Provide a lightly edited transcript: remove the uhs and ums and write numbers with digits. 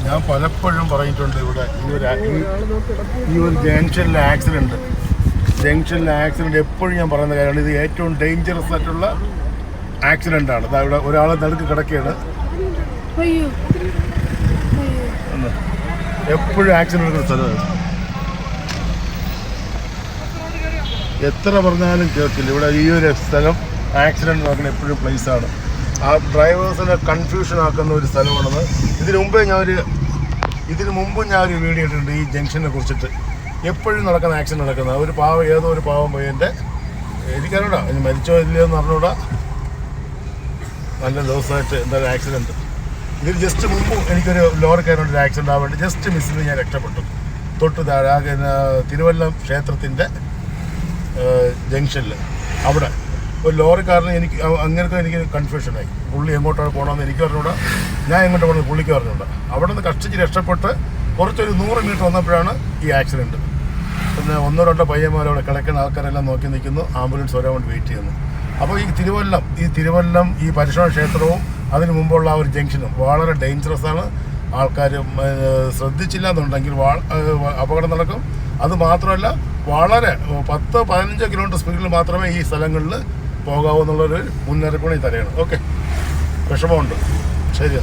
ഞാൻ പലപ്പോഴും പറഞ്ഞിട്ടുണ്ട് ഇവിടെ ഈ ഒരു ജംഗ്ഷനിലെ ആക്സിഡൻറ്റ് എപ്പോഴും ഞാൻ പറയുന്ന കാര്യമാണ്. ഇത് ഏറ്റവും ഡേഞ്ചറസ് ആയിട്ടുള്ള ആക്സിഡൻ്റാണ്. ഇവിടെ ഒരാൾ നടുക്ക് കിടക്കുകയാണ്. എപ്പോഴും ആക്സിഡൻ്റ് എടുക്കുന്ന സ്ഥലമാണ്. എത്ര പറഞ്ഞാലും കേൾക്കില്ല. ഇവിടെ ഈ ഒരു സ്ഥലം ആക്സിഡൻറ്റ് നടക്കുന്ന എപ്പോഴും പ്ലേസാണ്. ആ ഡ്രൈവേഴ്സിനെ കൺഫ്യൂഷൻ ആക്കുന്ന ഒരു സ്ഥലമാണത്. ഇതിനു മുമ്പ് ഞാൻ ഒരു വീഡിയോ ഇട്ടിട്ടുണ്ട് ഈ ജംഗ്ഷനെ കുറിച്ചിട്ട്. എപ്പോഴും നടക്കുന്ന ആക്സിഡൻറ്റ് നടക്കുന്ന ഏതോ ഒരു പാവം പയ്യൻ്റെ എനിക്കറിയൂടാ, ഇനി മരിച്ചോ ഇല്ലയോ എന്ന് അറിഞ്ഞൂടാ, നല്ല ദിവസമായിട്ട് എന്തായാലും ആക്സിഡൻറ്റ്. ഇതിൽ ജസ്റ്റ് മുമ്പ് എനിക്കൊരു ലോറിക്കാരനൊരു ആക്സിഡൻറ്റ് ആവാൻ വേണ്ടി ജസ്റ്റ് മിസ്സിൽ ഞാൻ രക്ഷപ്പെട്ടു. തൊട്ട് താഴെ തിരുവല്ലം ക്ഷേത്രത്തിൻ്റെ ജംഗ്ഷനിൽ അവിടെ ഒരു ലോറിക്കാരന് എനിക്ക് കൺഫ്യൂഷനായി. പുള്ളി എങ്ങോട്ടാണ് പോകണമെന്ന് എനിക്ക് പറഞ്ഞൂടാ, ഞാൻ എങ്ങോട്ട് പോകുന്നത് പുള്ളിക്ക് പറഞ്ഞൂടാ. അവിടെ നിന്ന് കഷ്ടിച്ച് രക്ഷപ്പെട്ട് കുറച്ചൊരു 100 മീറ്റർ വന്നപ്പോഴാണ് ഈ ആക്സിഡൻറ്റ്. പിന്നെ 1-2 പയ്യന്മാർ അവിടെ കിടക്കുന്ന ആൾക്കാരെല്ലാം നോക്കി നിൽക്കുന്നു, ആംബുലൻസ് വരാൻ വേണ്ടി വെയിറ്റ് ചെയ്യുന്നു. അപ്പോൾ ഈ തിരുവല്ലം ഈ പരശുരാമ ക്ഷേത്രവും അതിന് മുമ്പുള്ള ആ ഒരു ജംഗ്ഷനും വളരെ ഡേഞ്ചറസ് ആണ്. ആൾക്കാർ ശ്രദ്ധിച്ചില്ല എന്നുണ്ടെങ്കിൽ അപകടം നടക്കും. അത് മാത്രമല്ല, വളരെ 10-15 കിലോമീറ്റർ സ്പീഡിൽ മാത്രമേ ഈ സ്ഥലങ്ങളിൽ പോകാവൂ എന്നുള്ളൊരു മുന്നറിയിപ്പ് കൂടി തരയാണ്. ഓക്കെ, വിഷമമുണ്ട്. ശരി.